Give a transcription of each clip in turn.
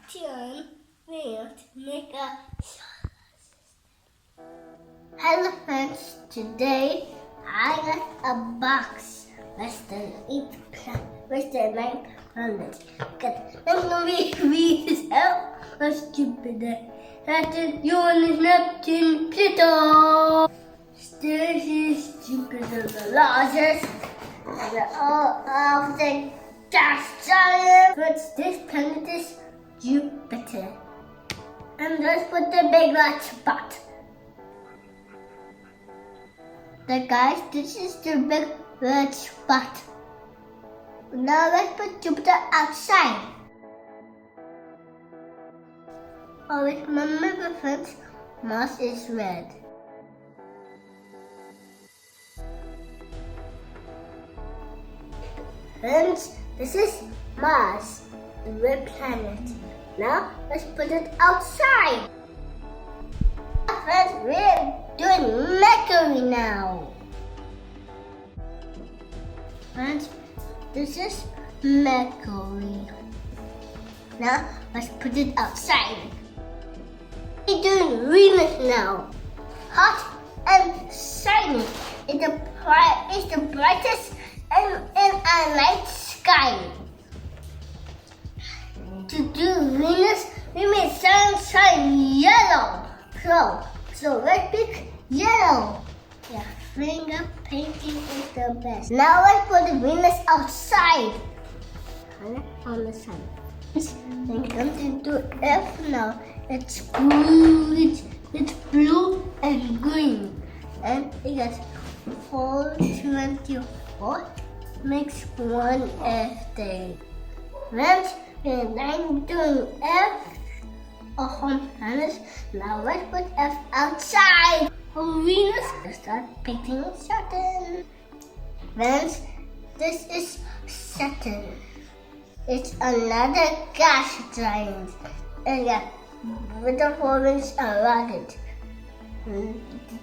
Neptune will make a Hello friends, today I got a box with the 9 planets. Let's not read this out. What's stupid? Saturn, Uranus, Neptune, Pluto. This is Jupiter, the largest of the gas giant. But this planet is Jupiter. And let's put the big red spot. Guys, this is the big red spot. Now let's put Jupiter outside. Always remember friends, Mars is red. Friends, this is Mars, the red planet. Now let's put it outside. Friends, we're doing Mercury now. Friends, this is Mercury. Now let's put it outside. We're doing Venus now. Hot and shiny. It's the brightest in our night sky. To do Venus, we made sunshine yellow. So let's pick yellow. Yeah, finger painting is the best. Now let's put the Venus outside. On the sun. Then come to Earth now. It's blue, it's blue and green. And it gets 424 makes one Earth day. Then we're doing Earth or home planets. Now let's put Earth outside. On Venus, let's start painting Saturn. Friends, this is Saturn. It's another gas giant. And yeah, with the horns around it.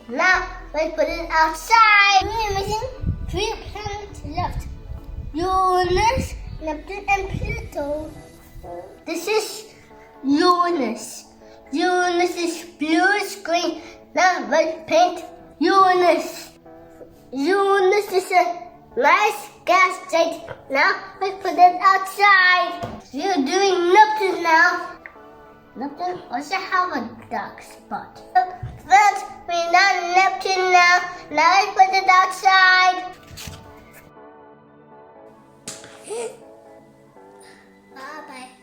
Now let's put it outside. We're missing 3 planets left: Uranus, Neptune, and Pluto. This is Uranus. Uranus is bluish green. Now let's paint Uranus. Uranus is a nice gas giant. Now let's put it outside. We're doing Neptune now. Neptune also have a dark spot. Friends, we're done Neptune now. Now let's put it outside. Bye bye.